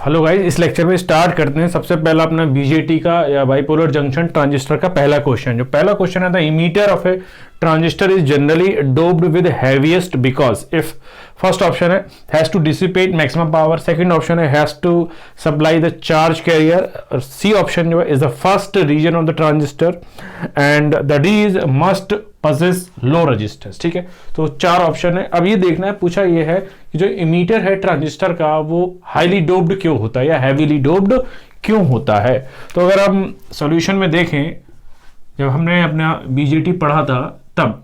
Hello guys, इस lecture में start करते हैं। सबसे पहला अपना बीजेटी का या बाइपोलर जंक्शन ट्रांजिस्टर का पहला क्वेश्चन। जो पहला क्वेश्चन है, the emitter of a transistor is generally doped with heaviest because if first option है has to dissipate maximum power, second option है has to supply the charge carrier, और C option जो है is the first region of the transistor and the D is must possess low resistance. ठीक है, तो चार option है। अब ये देखना है, पूछा ये है कि जो इमीटर है ट्रांजिस्टर का वो हाईली डोप्ड क्यों होता है या हैवीली डोप्ड क्यों होता है। तो अगर हम सॉल्यूशन में देखें, जब हमने अपना बीजेटी पढ़ा था तब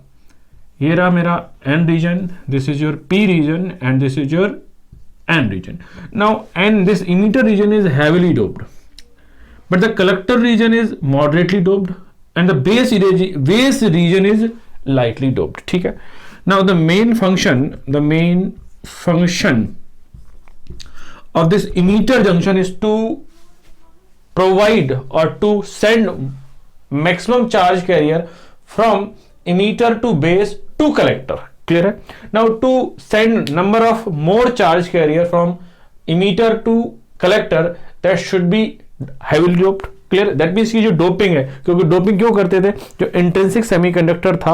ये रहा मेरा n region, this is your p region and this is your n region. Now n this emitter region is heavily doped but the collector region is moderately doped and the base region is lightly doped. ठीक है, now the main function of this emitter junction is to provide or to send maximum charge carrier from emitter to base to collector. Clear है? Now to send number of more charge carrier from emitter to collector, that should be heavily doped. Clear, that means की जो doping है, क्योंकि doping क्यों करते थे, जो intrinsic semiconductor था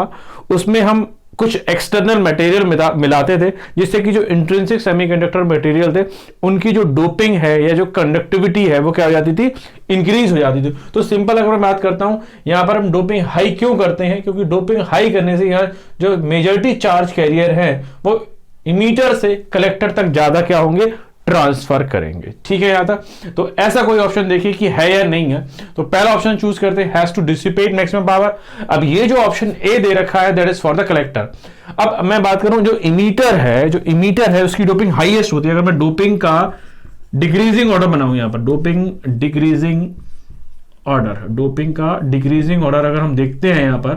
उसमें हम कुछ एक्सटर्नल मटेरियल मिलाते थे जिससे कि जो इंट्रिंसिक सेमीकंडक्टर मटेरियल थे उनकी जो डोपिंग है या जो कंडक्टिविटी है वो क्या हो जाती थी, इंक्रीज हो जाती थी। तो सिंपल अगर मैं बात करता हूं, यहां पर हम डोपिंग हाई क्यों करते हैं, क्योंकि डोपिंग हाई करने से यहाँ जो मेजॉरिटी चार्ज कैरियर है वो इमीटर से कलेक्टर तक ज्यादा क्या होंगे, ट्रांसफर करेंगे। ठीक है, यहां तक तो ऐसा कोई ऑप्शन देखिए कि है या नहीं है। तो पहला ऑप्शन चूज करते हैं, has to dissipate maximum power. अब ये जो ऑप्शन ए दे रखा है that is for the collector. अब मैं बात करूं, जो इमीटर है उसकी डोपिंग हाईएस्ट होती है। अगर मैं डोपिंग का डिक्रीजिंग ऑर्डर बनाऊं, यहां पर डोपिंग का डिक्रीजिंग ऑर्डर अगर हम देखते हैं यहां पर,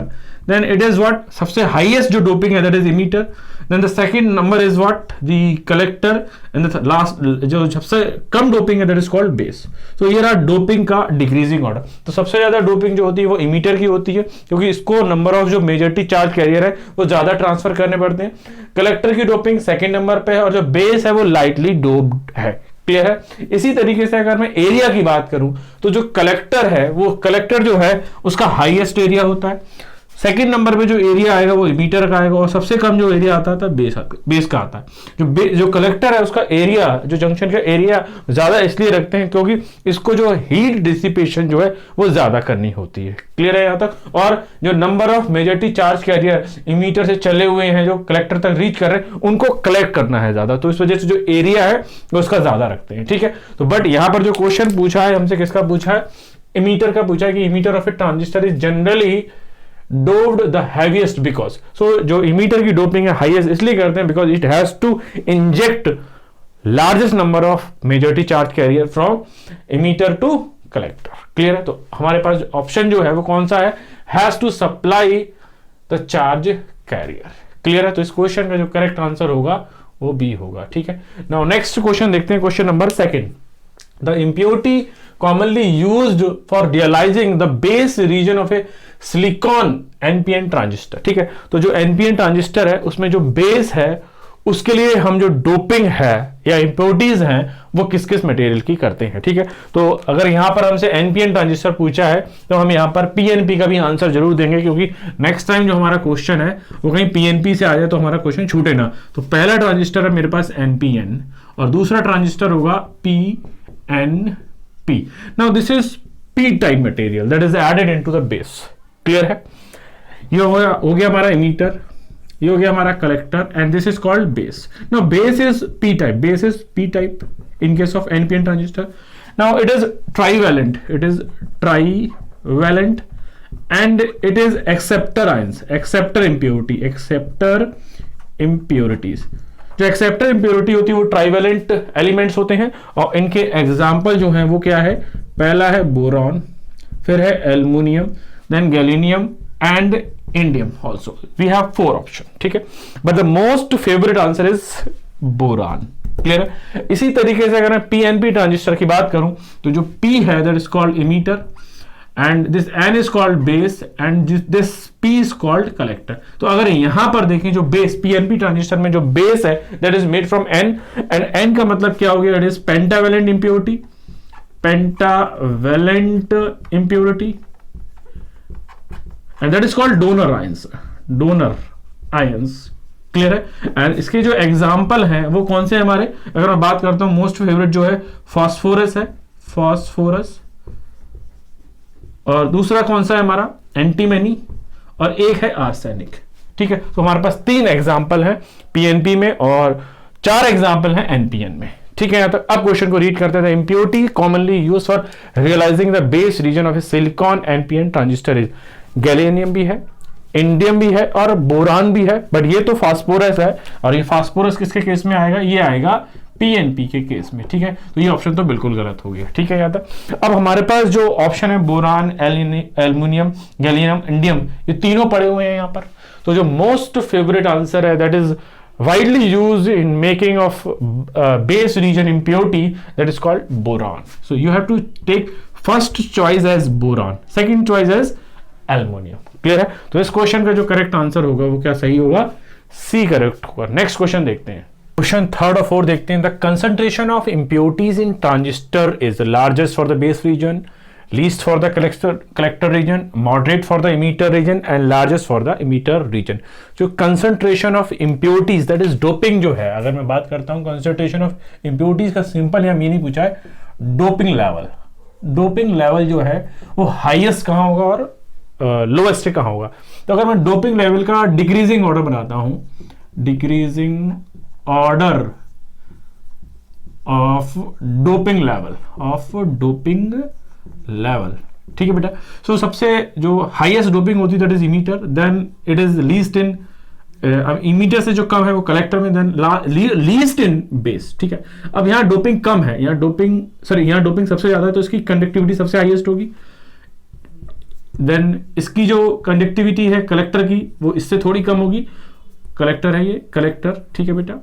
देन इट इज व्हाट, सबसे हाईएस्ट जो डोपिंग है that is emitter, then the second number is what, the collector, and the last जो सबसे कम डोपिंग है दैट इज कॉल्ड बेस। तो ये रहा डोपिंग का डिक्रीजिंग ऑर्डर। तो सबसे ज्यादा डोपिंग जो होती है वो इमीटर की होती है, क्योंकि इसको नंबर ऑफ जो मेजॉरिटी चार्ज कैरियर है वो ज्यादा ट्रांसफर करने पड़ते हैं। कलेक्टर की डोपिंग सेकंड नंबर पे है और जो बेस है वो लाइटली डोप्ड है। क्लियर है? इसी तरीके से अगर मैं एरिया की बात करूं तो जो कलेक्टर है वो कलेक्टर जो है उसका हाईएस्ट एरिया होता है, सेकंड नंबर पे जो एरिया आएगा वो इमीटर का आएगा और सबसे कम जो एरिया आता है बेस का आता है। जो कलेक्टर है उसका एरिया, जो जंक्शन का एरिया ज्यादा इसलिए रखते हैं क्योंकि इसको जो हीट डिसिपेशन जो है वो ज्यादा करनी होती है। क्लियर है यहां तक? और जो number of majority charge career emitter से चले हुए हैं जो कलेक्टर तक रीच कर रहे हैं उनको कलेक्ट करना है ज्यादा, तो इस वजह से जो एरिया है वो उसका ज्यादा रखते हैं। ठीक है, तो बट यहां पर जो क्वेश्चन पूछा है हमसे, किसका पूछा है, इमीटर का पूछा है कि emitter of a transistor is generally doped the heaviest because. So जो इमीटर की डोपिंग है हाईएस्ट इसलिए करते हैं because it has to inject largest number of majority charge carrier from emitter to collector. Clear है? तो हमारे पास ऑप्शन जो है वो कौन सा है, has to supply the charge carrier. Clear है? तो इस क्वेश्चन का जो करेक्ट आंसर होगा वो बी होगा। ठीक है, नाउ नेक्स्ट क्वेश्चन देखते हैं, question number second. The impurity commonly used for realizing the base region of a silicon NPN transistor. ठीक है, तो जो NPN ट्रांजिस्टर है उसमें जो बेस है उसके लिए हम जो डोपिंग है या इंप्योरिटीज हैं वो किस किस मटेरियल की करते हैं। ठीक है, तो अगर यहां पर हमसे NPN ट्रांजिस्टर पूछा है तो हम यहां पर PNP का भी आंसर जरूर देंगे, क्योंकि नेक्स्ट टाइम जो हमारा क्वेश्चन है वो कहीं PNP से आ जाए तो हमारा क्वेश्चन छूटे ना। तो पहला ट्रांजिस्टर है मेरे पास NPN और दूसरा ट्रांजिस्टर होगा PNP। Now this is p-type material that is added into the base. Clear है? ये हो गया हमारा इमीटर, ये हो गया हमारा collector and this is called base. Now base is p-type, base is p-type in case of NPN transistor. Now it is trivalent, and it is acceptor ions, acceptor impurities। जो एक्सेप्टर इंप्योरिटी होती है वो trivalent elements होते हैं और इनके example जो हैं वो क्या है, पहला है बोरॉन, फिर है aluminium, then gallium and indium also. We have 4 option. ठीक है, but the most favourite answer is boron. Clear है? इसी तरीके से अगर मैं PNP ट्रांजिस्टर की बात करूं तो जो P है that is called emitter and this N is called base and this P is called collector. तो अगर यहां पर देखें जो बेस PNP ट्रांजिस्टर में जो बेस है that is made from N, and N का मतलब क्या हो गया, it is pentavalent impurity, pentavalent impurity, and that is called donor ions, donor ions. Clear है। एंड इसके जो एग्जाम्पल हैं वो कौन से हैं हमारे, अगर मैं बात करता हूं मोस्ट फेवरेट जो है फास्फोरस है, फास्फोरस, और दूसरा कौन सा है हमारा एंटीमनी, और एक है आर्सेनिक। ठीक है, तो हमारे पास 3 एग्जाम्पल है पीएनपी में और 4 एग्जाम्पल है एनपीएन में। ठीक है, यहां तक। अब क्वेश्चन को रीड करते थे। Impurity commonly use for realising the base region of a silicon NPN transistor is, gallium भी है, इंडियम भी है और बोरान भी है, बट ये तो फास्फोरस है, और ये फास्फोरस किसके केस में आएगा, ये आएगा पीएनपी के केस में। ठीक है, तो ये ऑप्शन तो बिल्कुल गलत हो गया। ठीक है, याद है। अब हमारे पास जो ऑप्शन है बोरान, एल्युमिनियम, गैलियम, इंडियम, ये तीनों पड़े हुए हैं यहाँ पर। तो जो मोस्ट फेवरेट आंसर है that is widely used in making of base region impurity, that is called boron. So you have to take first choice as boron, second choice as aluminum. Clear है। तो इस question का जो correct answer होगा वो क्या सही होगा, सी करेक्ट होगा। नेक्स्ट क्वेश्चन देखते हैं। क्वेश्चन 3rd और 4th देखते हैं। The concentration of impurities in transistor is largest for the base region, least for the collector region, moderate for the emitter region and largest for the emitter region. जो concentration of impurities that is doping जो है, अगर मैं बात करता हूं concentration of impurities का simple या मीनिंग पूछा है, डोपिंग लेवल। डोपिंग लेवल जो है वो हाईएस्ट कहां होगा और लोएस्ट कहां होगा। तो अगर मैं डोपिंग लेवल का डिक्रीजिंग ऑर्डर बनाता हूं, decreasing order of doping level, of doping level. ठीक है बेटा। सो सबसे जो हाईएस्ट डोपिंग होती है that is emitter, then it is least in, अब इमीटर से जो कम है वो कलेक्टर में, देन लीस्ट इन बेस। ठीक है, अब यहाँ डोपिंग कम है, यहाँ डोपिंग यहाँ डोपिंग सबसे ज्यादा है, तो इसकी कंडक्टिविटी सबसे हाईएस्ट होगी। देन इसकी जो कंडक्टिविटी है कलेक्टर की वो इससे थोड़ी कम होगी, कलेक्टर है ये कलेक्टर। ठीक है बेटा।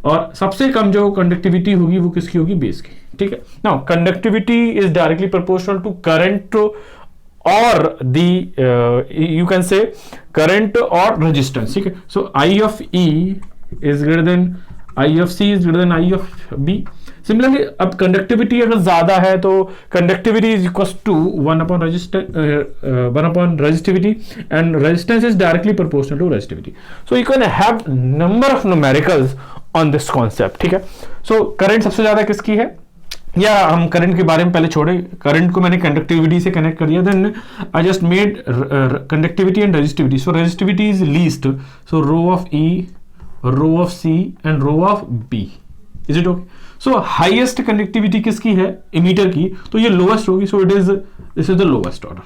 और सबसे कम जो कंडक्टिविटी होगी वो किसकी होगी, बेस की। ठीक है। Now conductivity is directly proportional to current और the you can say current और रेजिस्टेंस। ठीक है। So I of E is greater than I of C is greater than I of B. Similarly अब conductivity अगर ज्यादा है तो conductivity is equal to 1 upon resistivity and resistance is directly proportional to resistivity. So you can have number of numericals on this concept. ठीक है। So current सबसे ज्यादा किसकी है, या हम करंट के बारे में पहले छोड़े, करंट को मैंने कंडक्टिविटी से कनेक्ट कर दिया, then I just made conductivity and resistivity. So resistivity is least, so rho of E, rho of C and rho of B. Is it okay. So highest conductivity किसकी है, emitter की, तो ये lowest होगी। So it is, this is the lowest order.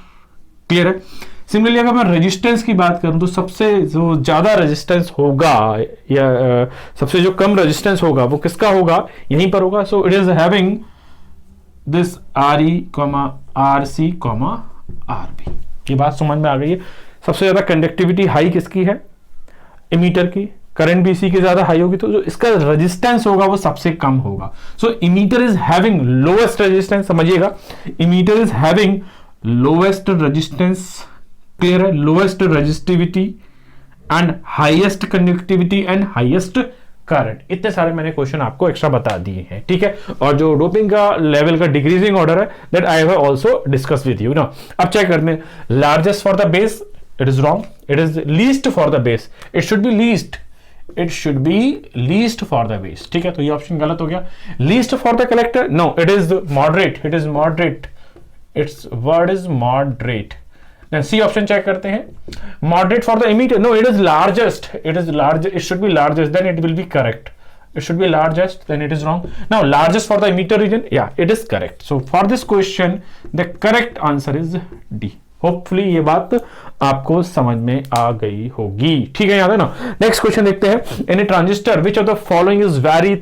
Clear है। Similarly अगर मैं resistance की बात करूं तो सबसे जो ज्यादा रेजिस्टेंस होगा या सबसे जो कम रेजिस्टेंस होगा वो किसका होगा, यहीं पर होगा। So it is having this R E comma R C comma R B. ये बात समझ में आ गई है। सबसे ज्यादा कंडक्टिविटी हाई किसकी है, इमीटर की, करंट भी इसी की ज्यादा हाई होगी, तो जो इसका रेजिस्टेंस होगा वो सबसे कम होगा। So emitter is having lowest resistance, समझिएगा, emitter is having lowest resistance. Clear है। Lowest resistivity and highest conductivity and highest current. इतने सारे मैंने क्वेश्चन आपको एक्स्ट्रा बता दिए हैं। ठीक है। और जो डोपिंग का लेवल का डिक्रीजिंग ऑर्डर है that I have also discuss with you ना। अब चेक करते हैं, largest for the base, it is wrong, it is least for the base, it should be least, it should be least for the base. ठीक है, तो ये option गलत हो गया। Least for the collector, no, it is moderate, it is moderate, it's word is moderate. Then C option check करते हैं, moderate for the emitter, no, it is largest, it is large, it should be largest, then it will be correct. It should be largest, then it is wrong. Now largest for the emitter region, yeah, it is correct. So for this question the correct answer is D. Hopefully ये बात आपको समझ में आ गई होगी। ठीक है, याद है ना। नेक्स्ट क्वेश्चन देखते हैं। In a transistor which of the following is very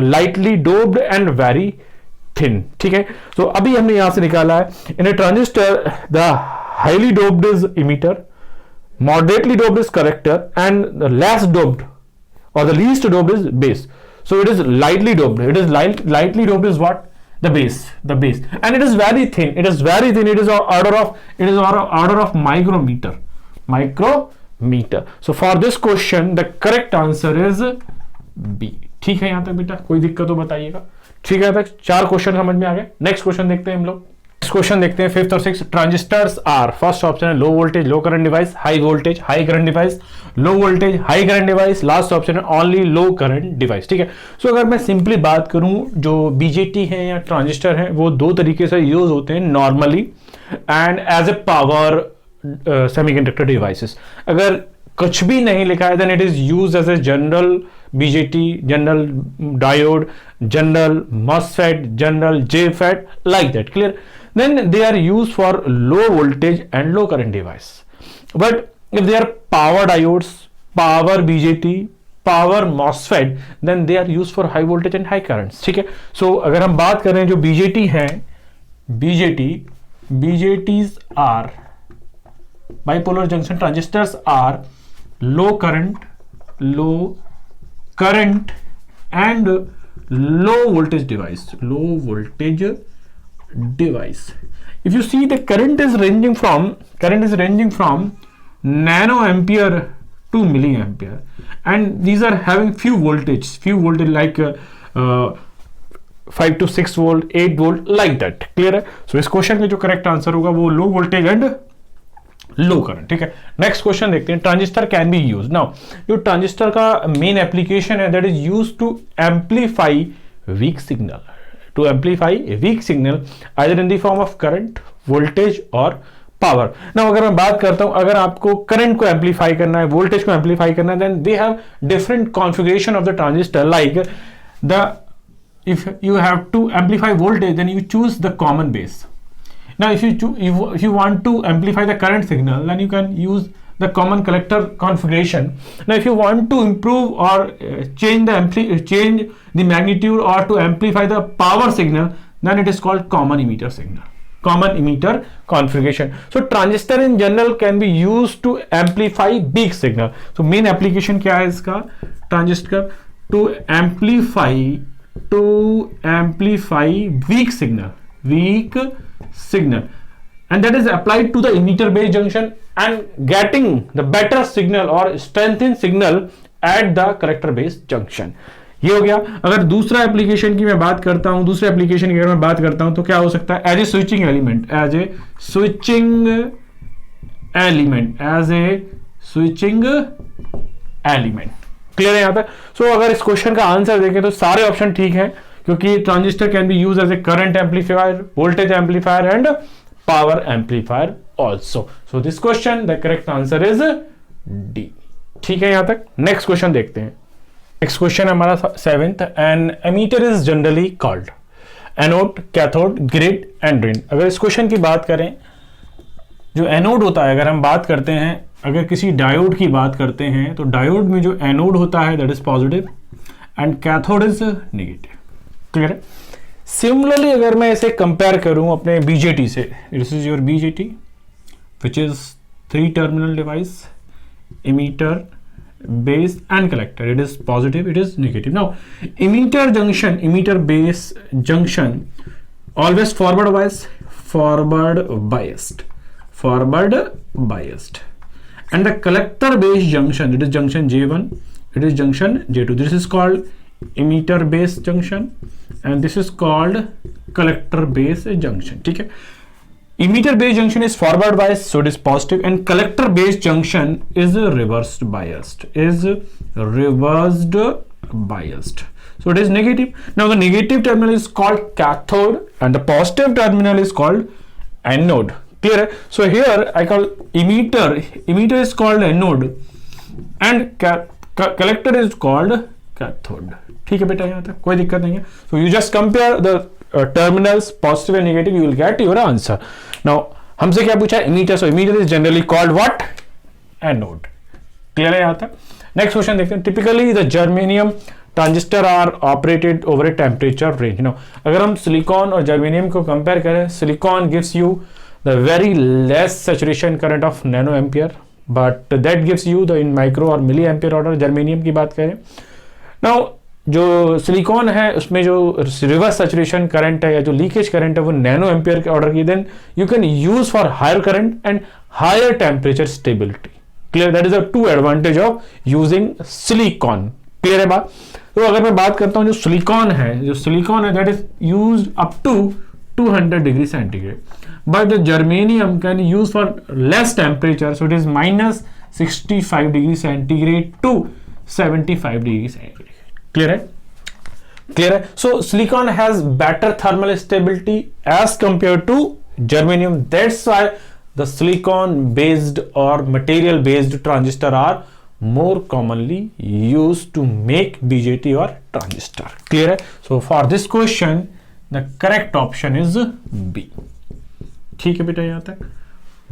lightly doped and very thin? ठीक है, तो अभी हमने यहां से निकाला है, in a transistor the highly doped is emitter, moderately doped is collector, and the less doped or the least doped is base. So it is lightly doped. It is lightly doped is what? the base, and it is very thin. It is order of micrometer. So for this question the correct answer is B. ठीक है, यहां तक बेटा कोई दिक्कत हो बताइएगा। ठीक है, तक 4 क्वेश्चन समझ में आ गए। नेक्स्ट क्वेश्चन देखते हैं हम लोग। नेक्स्ट क्वेश्चन देखते हैं 5th और 6th। Transistors are, first option है low voltage low current device, high voltage high current device, low voltage high current device, last option है ओनली लो करंट डिवाइस। ठीक है, सो अगर मैं सिंपली बात करूं, जो बीजेटी है या ट्रांजिस्टर है वो 2 तरीके से यूज होते हैं, normally and as a power semiconductor devices. अगर कुछ भी नहीं लिखा है then it is use as a general BJT, general diode, general MOSFET, general JFET, like that. Clear? Then they are used for low voltage and low current device. But if they are power diodes, power BJT, power MOSFET, then they are used for high voltage and high currents. ठीक है, so अगर हम बात कर रहे हैं जो BJT है, BJTs are bipolar junction transistors are low current and low voltage device. If you see, the current is ranging from nanoampere to milliampere, and these are having few voltage like 5 to 6 volt, 8 volt, like that. Clear है? So इस question का जो correct answer होगा वो low voltage and low current. ठीक है, next question देखते हैं। Transistor can be use, now जो ट्रांजिस्टर का मेन एप्लीकेशन है that is use to amplify weak signal, either in the form of current, voltage और पावर। नाउ अगर मैं बात करता हूं, अगर आपको करंट को एम्पलीफाई करना है, वोल्टेज को एम्पलीफाई करना है, then they have different configuration of the transistor, like the if you have to amplify voltage, then you choose the common base. Now if you want to amplify the current signal, then you can use the common collector configuration. Now if you want to improve or change the magnitude or to amplify the power signal, then it is called common emitter configuration. So transistor in general can be used to amplify big signal. So main application क्या है इसका, transistor to amplify weak signal, and that is applied to the emitter base junction and getting the better signal or strengthened signal at the collector base junction. ये हो गया। अगर दूसरा application की मैं बात करता हूं, तो क्या हो सकता है, as a switching element. Clear है यहां तक? सो अगर इस क्वेश्चन का आंसर देखें तो सारे ऑप्शन ठीक है, क्योंकि transistor can be use as a current amplifier, voltage amplifier and power amplifier also. So this question the correct answer is D. ठीक है यहां तक। नेक्स्ट क्वेश्चन देखते हैं। नेक्स्ट क्वेश्चन हमारा 7th। An emitter is generally called anode, cathode, grid and drain. अगर इस question की बात करें, जो एनोड होता है, अगर हम बात करते हैं, अगर किसी डायोड की बात करते हैं, तो डायोड में जो एनोड होता है that is positive and cathode is negative. Clear है? सिमिलरली अगर मैं इसे कंपेयर करूं अपने बीजेटी से, this is your BJT which is 3 terminal device, emitter, base and collector. It is positive, it is negative. Now emitter base junction always forward biased, and the collector base junction, it is junction J1, it is junction J2. This is called emitter base junction and this is called collector base junction. ठीक है, emitter base junction is forward biased, so it is positive, and collector base junction is reversed biased, so it is negative. Now the negative terminal is called cathode and the positive terminal is called anode. Clear? So here I call emitter is called anode and collector is called cathode. ठीक है बेटा, यहाँ तक कोई दिक्कत नहीं है. So you just compare the terminals positive and negative, you will get your answer. Now हमसे क्या पूछा है? emitter. So emitter is generally called what? Anode. Clear है यहाँ तक? Next question देखते हैं. Typically the germanium transistor are operated over a temperature range. Now अगर हम silicon और germanium को compare करें, silicon gives you the very less saturation current of nanoampere, but that gives you the in micro or milliampere order. germanium की बात करें. Now जो silicon है उसमें जो रिवर्स सैचुरेशन करंट है या जो लीकेज करंट है वो नैनो एम्पियर के ऑर्डर की, then you can use for higher current and higher temperature stability. Clear, that is the two advantage of using silicon. Clear है बात। तो अगर मैं बात करता हूं जो सिलिकॉन है that is used up to 200 degree centigrade, but the germanium can use for less temperature, so it is -65 degree centigrade to 75 degree centigrade. Clear है, क्लियर है। So silicon has better thermal stability as compare to germanium. That's why the silicon based or material based transistor are more commonly used to make BJT or transistor. Clear है? So for this question the correct option is B. ठीक है बेटा, यहां तक।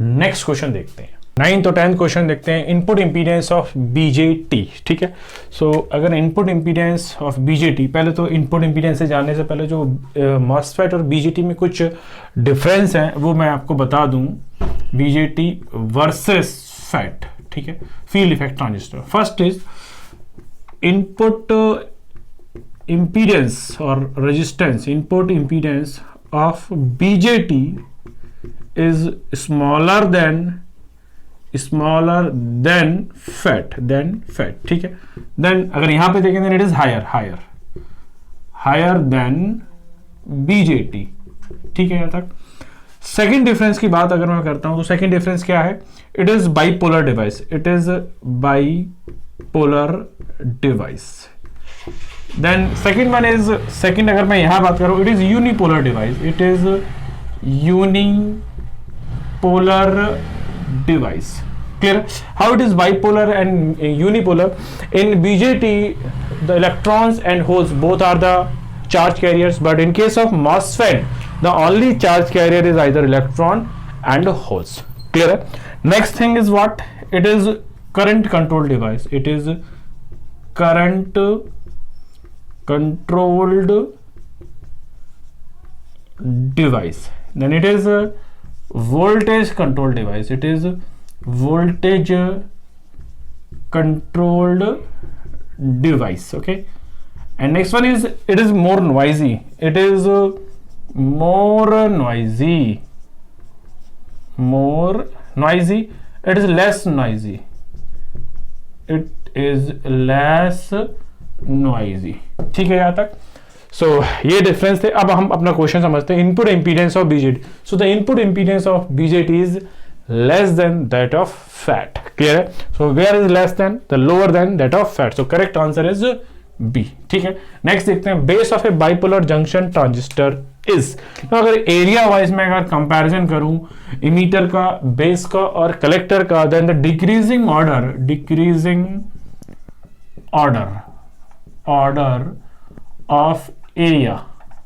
Next question देखते हैं, 9th और 10th question देखते हैं। Input impedance of BJT. ठीक है, सो अगर इनपुट इंपीडेंस ऑफ बीजेटी, पहले तो इनपुट इंपीडेंस से जानने से पहले जो मॉसफेट और बीजेटी में कुछ डिफरेंस हैं वो मैं आपको बता दूं। बीजेटी वर्सेस फेट, ठीक है, field effect transistor. First is input impedance or resistance, input impedance of BJT is smaller than FET, ठीक है। then अगर यहां पे देखें then it is higher than BJT, ठीक है। यहां तक सेकेंड डिफरेंस की बात अगर मैं करता हूं तो सेकेंड डिफरेंस क्या है, it is bipolar device, it is bipolar device. Then second one is, second अगर मैं यहां बात करूं, it is unipolar device, it is unipolar device. clear how it is bipolar and unipolar? In BJT the electrons and holes both are the charge carriers, but in case of MOSFET the only charge carrier is either electron and holes. Clear? Next thing is what? It is current control device, it is current controlled device. Then it is a voltage control device, it is voltage controlled device. Okay, and next one is, it is more noisy, it is more noisy, it is less noisy, it is less noisy, ठीक है यहां तक। सो ये difference थे। अब हम अपना question समझते हैं, input impedance of BJT. So the input impedance of BJT is less than that of FET. Clear? So where is less than? The lower than that of FET. So correct answer is B. ठीक है। Next देखते हैं, base of A bipolar junction transistor is. तो अगर area wise में अगर comparison करूं emitter का, बेस का और कलेक्टर का, then the decreasing order of area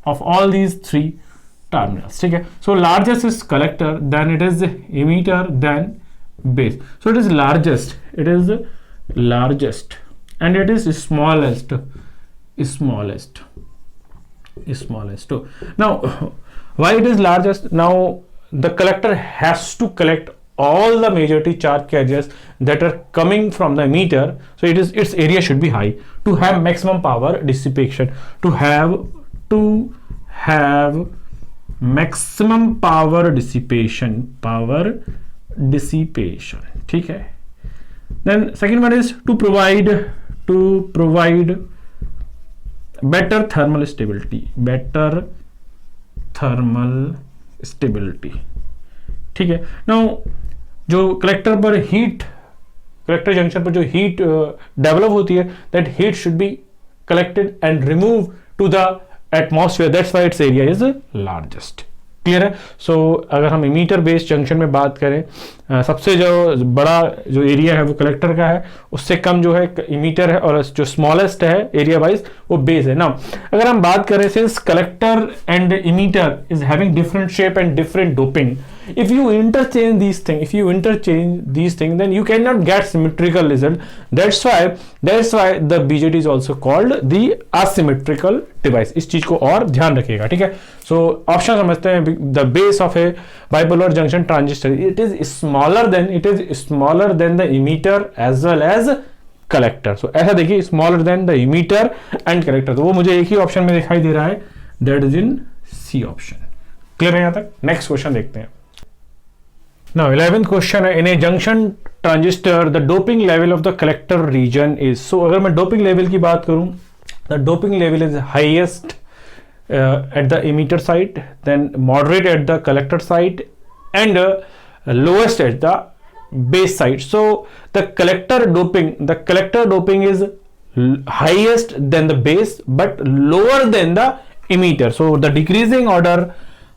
of all these three terminals, ठीक है। so largest is collector, then it is emitter, then base. so it is largest and it is smallest. Now why it is largest? Now the collector has to collect all the majority charge carriers that are coming from the emitter, so its area should be high to have maximum power dissipation, to have maximum power dissipation, ठीक है। then second one is to provide better thermal stability, ठीक है। now जो collector junction पर जो heat develop होती है, that heat should be collected and removed to the atmosphere, that's why its area is largest. Clear है। सो अगर हम इमीटर बेस्ड जंक्शन में बात करें, सबसे जो बड़ा जो एरिया है वो कलेक्टर का है, उससे कम जो है इमीटर है, और जो स्मॉलेस्ट है एरिया वाइज वो बेस है। नाउ अगर हम बात करें, since collector and emitter is having different shape and different doping, if you interchange these things then you cannot get symmetrical result. That's why the BJT is also called the asymmetrical device. इस चीज को और ध्यान रखिएगा, ठीक है। So option समझते हैं, the base of a bipolar junction transistor, it is smaller than the emitter as well as collector. So ऐसा देखिए, smaller than the emitter and collector, तो वो मुझे एक ही ऑप्शन में दिखाई दे रहा है, that is in C option. Clear है यहां तक? नेक्स्ट क्वेश्चन देखते हैं. Now 11th question है, in a junction transistor the doping level of the collector region is. So अगर मैं doping level की बात करूं, the doping level is highest at the emitter side, then moderate at the collector side, and lowest at the base side. So the collector doping is highest than the base but lower than the emitter. So the decreasing order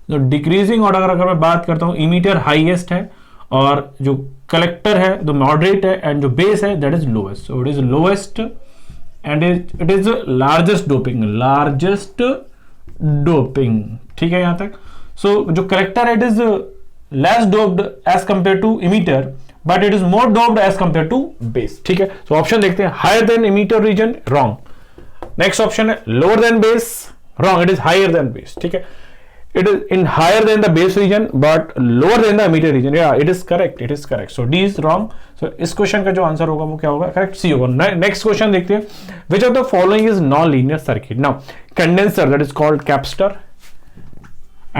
अगर मैं बात करता हूं, emitter highest है और जो collector है तो मॉडरेट है, एंड जो बेस है that is lowest. So it is lowest and it is largest doping. ठीक है यहां तक. सो जो कलेक्टर है it is less doped as compare to emitter but it is more doped as compare to base. ठीक है. So option देखते हैं, higher than emitter region, wrong. Next option है lower than base, wrong. It is higher than base. ठीक है. It is in higher than the base region but lower than the emitter region. Yeah, it is correct. So D is wrong. So इस question का जो answer होगा वो क्या होगा? Correct C होगा. नेक्स्ट क्वेश्चन देखते हैं. Which of the following is non-linear circuit? Now condenser, that is called capacitor,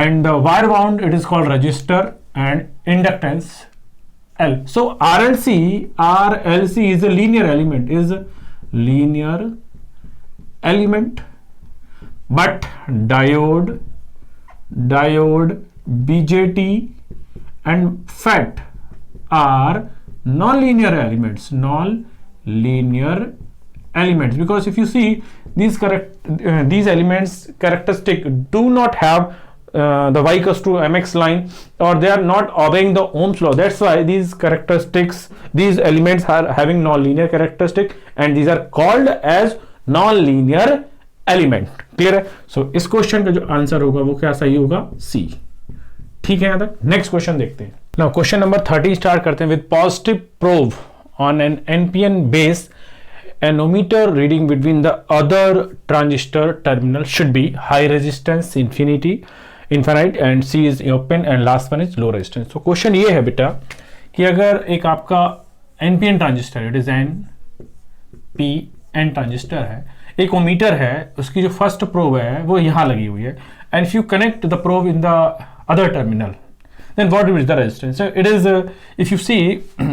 and the wire wound it is called resistor, and inductance L. So RLC is a linear element, but diode, BJT and FET are non-linear elements, because if you see these elements characteristic do not have the y equals to mx line, or they are not obeying the Ohm's law. That's why these elements are having non-linear characteristic, and these are called as non-linear element. Clear है. सो इस question का जो answer होगा वो क्या सही होगा? सी. ठीक है यहां तक. नेक्स्ट क्वेश्चन देखते हैं. नाउ क्वेश्चन नंबर 30 स्टार्ट करते हैं with positive probe on an NPN base, an ohmmeter reading between the other transistor terminal should be high resistance infinite and C is open and last one is low resistance. तो question ये है बेटा कि अगर एक आपका NPN transistor, it is an transistor है, एक ओमीटर है, उसकी जो फर्स्ट प्रोब है वो यहां लगी हुई है, and if you connect the probe in the other terminal, then what is the resistance? It is, if you see,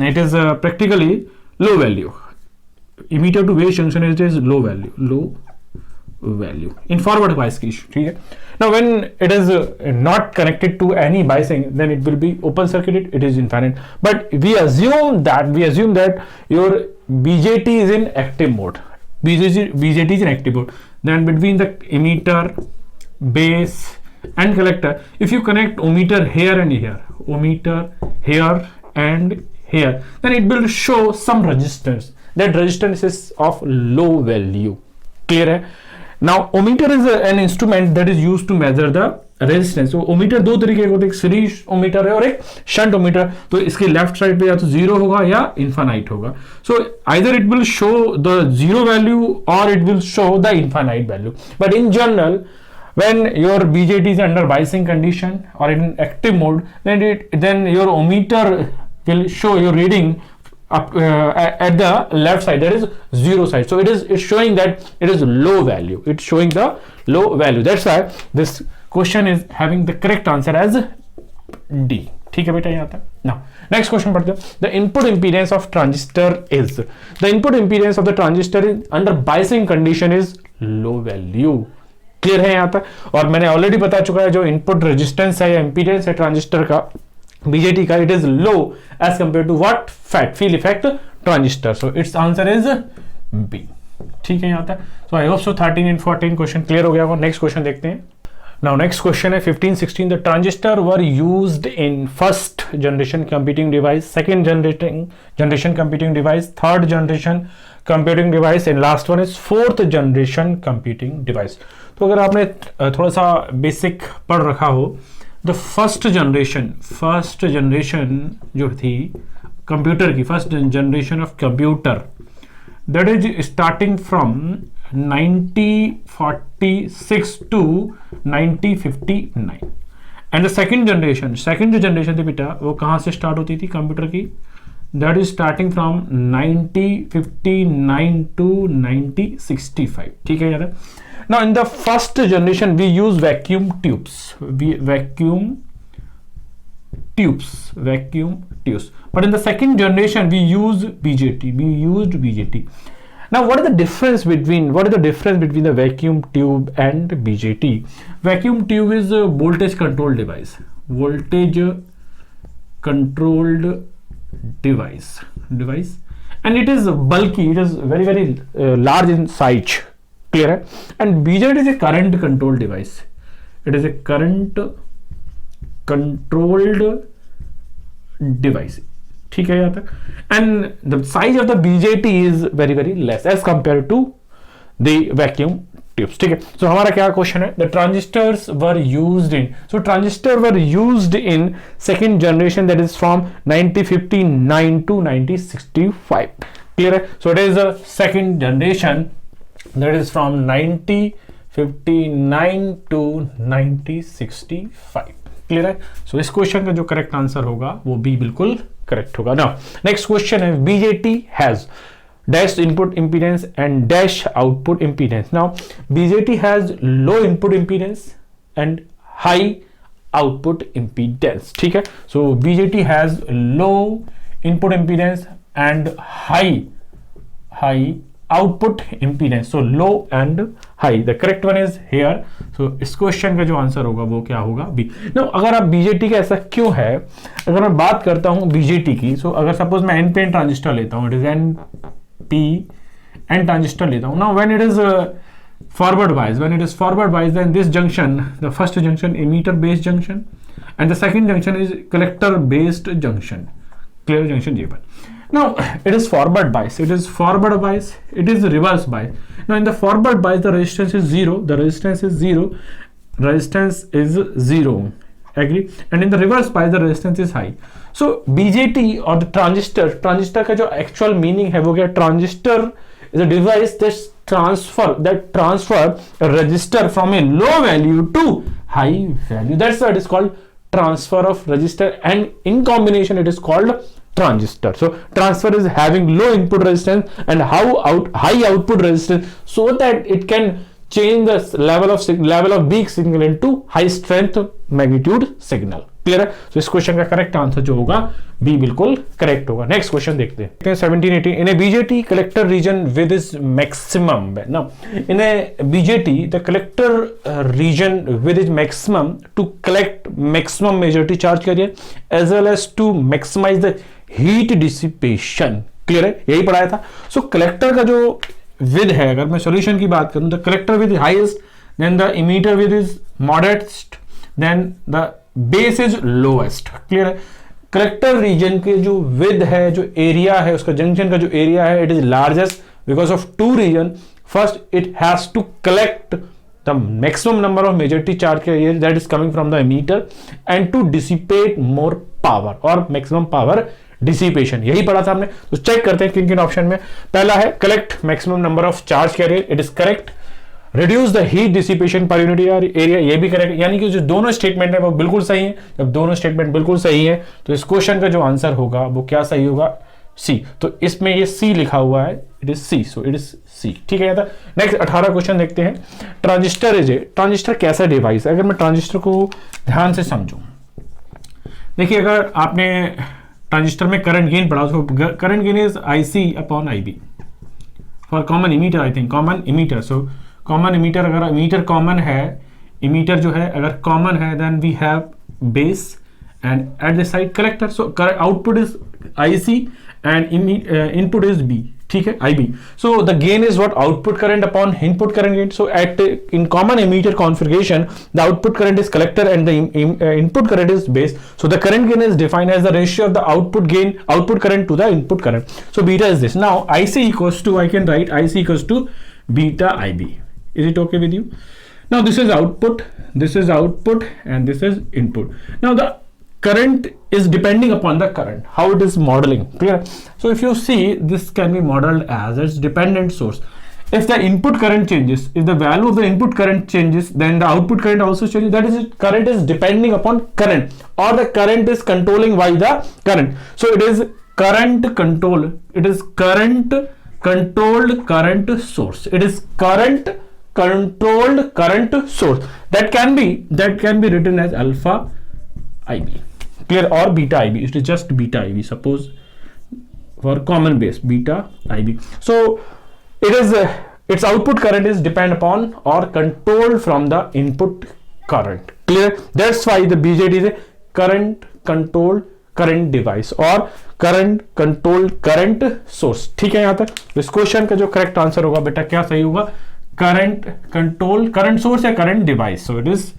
it is practically low value. Emitter to base junction it is low value in forward bias की. ठीक है. Now when it is not connected to any biasing, then it will be open circuited, it is infinite. But we assume that your BJT is in active mode. BJT is in active mode. Then between the emitter, base and collector, if you connect ohmmeter here and here, then it will show some resistance. That resistance is of low value. Clear है. Now ohmmeter is an instrument that is used to measure the resistance. तो ओमीटर दो तरीके के होते हैं, एक series ओमीटर है और एक शंट ओमीटर. तो इसके लेफ्ट साइड पे या तो जीरो होगा या इनफाइनाइट होगा. So either it will show the zero value और it will show the infinite value. But in general when your BJT is under biasing condition or in active mode, then your ohmmeter will show your reading up at the left side, that is zero side. So it's showing that it is low value. It's showing the low value. That's why this question is having the correct answer as D. ठीक है बेटा. यहाँ तक. Now next question पढ़ते हैं. The input impedance of transistor is, the input impedance of the transistor is under biasing condition is low value. Clear है यहाँ तक. और मैंने ऑलरेडी बता चुका है जो इनपुट रेजिस्टेंस है या इंपीडेंस है ट्रांजिस्टर का, BJT का, it is low as compare to what? FET field effect transistor. So its answer is B. ठीक है यहाँ तक. So I hope so 13 and 14 question clear हो गया होगा. नेक्स्ट क्वेश्चन देखते हैं. Now next question है 15-16. The transistor were used in first generation computing device, second generation computing device, third generation computing device, and last one is fourth generation computing device. तो अगर आपने थोड़ा सा बेसिक पढ़ रखा हो, द फर्स्ट जनरेशन जो थी कंप्यूटर की, first generation of computer, that is starting from 1946 to 1959. And the second जो जनरेशन थी बेटा वो कहाँ से स्टार्ट होती थी कंप्यूटर की? that is starting from 9059 to 9065. ठीक है यार. Now in the first generation we use vacuum tubes, but in the second generation we used BJT. Now what is the difference between the vacuum tube and BJT? Vacuum tube is a voltage controlled device, and it is bulky, it is very large in size, clear है. And BJT is a current controlled device, it is a current controlled device, ठीक है यहाँ तक. And the size of the BJT is very less as compared to the vacuum tubes, ठीक है. So हमारा क्या question है? The transistors were used in second generation, that is from 9059 to 9065, clear है. So it is a second generation, that is from 9059 to 9065, clear है. सो इस question का जो करेक्ट आंसर होगा वो बी बिल्कुल करेक्ट होगा. नाउ नेक्स्ट क्वेश्चन है, BJT has dash input impedance and dash output impedance. Now BJT has low input impedance and high output impedance, ठीक है. So BJT has low input impedance and high output impedance, so low and high. The correct one is here. So इस question का जो answer होगा वो क्या होगा? B. Now अगर आप बीजेटी का ऐसा क्यों है, अगर मैं बात करता हूँ बीजेटी की, so अगर सपोज मैं एन पे एन ट्रांजिस्टर लेता हूँ, it is n p n transistor लेता हूँ. Now when it is forward bias, then this junction, the first junction emitter based junction and the second junction is collector based junction, clear junction J1. Now it is forward bias, it is reverse bias. Now in the forward bias the resistance is zero, agree, and in the reverse bias the resistance is high. So BJT or the transistor का जो actual meaning है वो क्या? Transistor is a device that transfer a resistor from a low value to high value. That's why it is called transfer of resistor, and in combination it is called transistor. So transfer is having low input resistance and high output resistance, so that it can change the level of weak signal into high strength magnitude signal, clear है. तो इस question का correct answer जो होगा B बिल्कुल correct होगा. Next question देखते हैं. 1718 in a BJT collector region width is maximum. Now in a BJT the collector region width is maximum to collect maximum majority charge carrier as well as to maximize the heat dissipation, clear है, यही पढ़ाया था. सो collector का जो with है, अगर मैं solution की बात करूं, the collector width highest, then the emitter width is moderatest, then the base is lowest, clear है. कलेक्टर रीजन के जो विद है, जो एरिया है, उसका जंक्शन का जो एरिया है, it is largest because of two region. First, it has to collect the maximum number of majority charge carrier that is coming from the emitter and to dissipate more power or maximum power dissipation, यही पढ़ा था हमने. तो check करते हैं किन किन option में. पहला है collect maximum number of charge carrier, it is correct. Reduce the heat dissipation per unit area, ये भी करेक्ट. यानी कि जो दोनों स्टेटमेंट है वो बिल्कुल सही है. जब दोनों स्टेटमेंट बिल्कुल सही है तो इस क्वेश्चन का जो आंसर होगा वो क्या सही होगा? सी. तो इसमें ये सी लिखा हुआ है, it is C, so it is C, ठीक है. नेक्स्ट 18 क्वेश्चन देखते हैं. ट्रांजिस्टर कैसा डिवाइस है? अगर मैं ट्रांजिस्टर को ध्यान से समझूं, देखिए अगर आपने ट्रांजिस्टर में करंट गेन पढ़ा, तो current gain is IC upon IB for common emitter, I think common emitter. So common emitter, अगर इमीटर कॉमन है, इमीटर जो है अगर कॉमन है, then we have base and at the side collector. So output is IC and input is B, ठीक है, IB. So the gain is what? Output current upon input current gain. So in common emitter configuration, the output current is collector and the input current is base. So the current gain is defined as the ratio of the output current to the input current. So beta is this. Now IC equals to, I can write IC equals to beta IB. Is it okay with you? Now this is output, and this is input. Now the current is depending upon the current, how it is modeling, clear. So if you see, this can be modeled as its dependent source. If the input current changes, if the value of the input current changes, then the output current also changes. That is, current is depending upon current, or the current is controlling by the current. So it is current control, it is current controlled current source, it is current controlled current source, that can be written as alpha IB, clear, or beta IB. It is just beta IB, suppose for common base beta IB. So it is its output current is depend upon or controlled from the input current, clear. That's why the BJT is a current controlled current device or current controlled current source, ठीक है। यहां तक इस question का जो correct answer होगा बेटा क्या सही होगा, करंट कंट्रोल करंट सोर्स या current device, so it is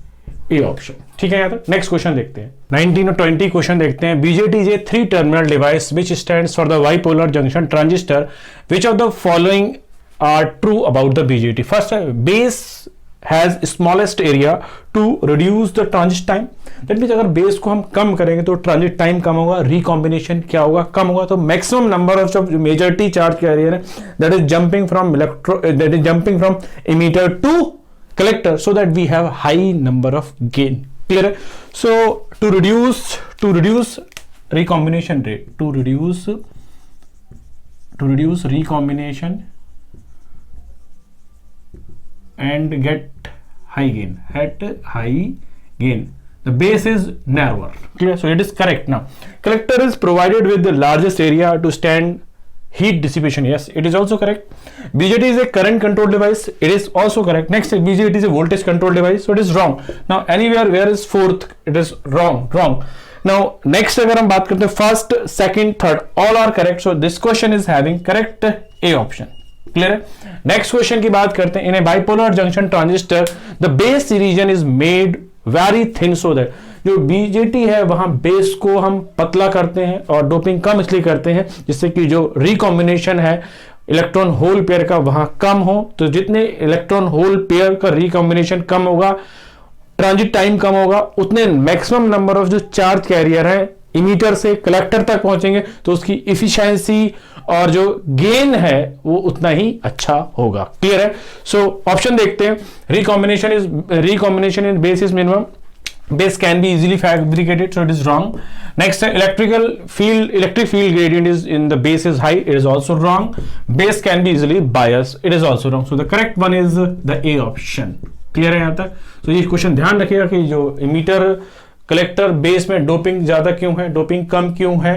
A option, ठीक है। यहां तक नेक्स्ट क्वेश्चन देखते हैं, 19 और 20 क्वेश्चन देखते हैं। BJT is a 3 terminal device which stands for the bipolar junction transistor, which of the following are true about the BJT. First है base has smallest area to reduce the transit time, that means अगर base को हम कम करेंगे तो transit time कम होगा, recombination क्या होगा, कम होगा। तो मैक्सिमम नंबर ऑफ जो मेजॉरिटी चार्ज कैरियर है that is jumping from emitter to collector, so that we have high number of gain, clear. So to reduce recombination rate, to reduce recombination and get high gain, the base is narrower, clear. So it is correct. Now collector is provided with the largest area to stand heat dissipation, yes, it is also correct. BJT is a current control device, it is also correct. Next, BJT is a voltage control device, so it is wrong. Now anywhere where is fourth, it is wrong. Now next अगर हम बात करते हैं first second third all are correct, so this question is having correct A option, clear है। Next question की बात करते हैं, in a bipolar junction transistor the base region is made very thin so that, जो BJT है वहां base को हम पतला करते हैं और डोपिंग कम इसलिए करते हैं जिससे कि जो रिकॉम्बिनेशन है इलेक्ट्रॉन होल पेयर का वहां कम हो। तो जितने इलेक्ट्रॉन होल पेयर का रिकॉम्बिनेशन कम होगा, ट्रांजिट टाइम कम होगा, उतने मैक्सिमम नंबर ऑफ जो चार्ज कैरियर है इमीटर से कलेक्टर तक पहुंचेंगे, तो उसकी इफिशिएंसी और जो गेन है वो उतना ही अच्छा होगा, क्लियर है। सो ऑप्शन देखते हैं, recombination in base is minimum, base can be easily fabricated, so it is wrong. Next, electric field gradient is in the base is high, it is also wrong. Base can be easily biased, it is also wrong. So the correct one is the A option, clear है यहाँ तक। so ये question ध्यान रखिएगा कि जो emitter collector base में doping ज्यादा क्यों है, डोपिंग कम क्यों है,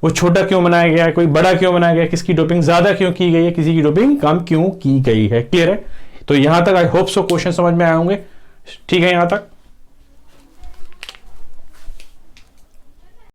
वो छोटा क्यों बनाया गया है, कोई बड़ा क्यों बनाया गया है, किसकी डोपिंग ज्यादा क्यों की गई है, किसी की डोपिंग कम क्यों की गई है, क्लियर है। तो यहां तक आई होप सो क्वेश्चन समझ में आए होंगे, ठीक है। यहां तक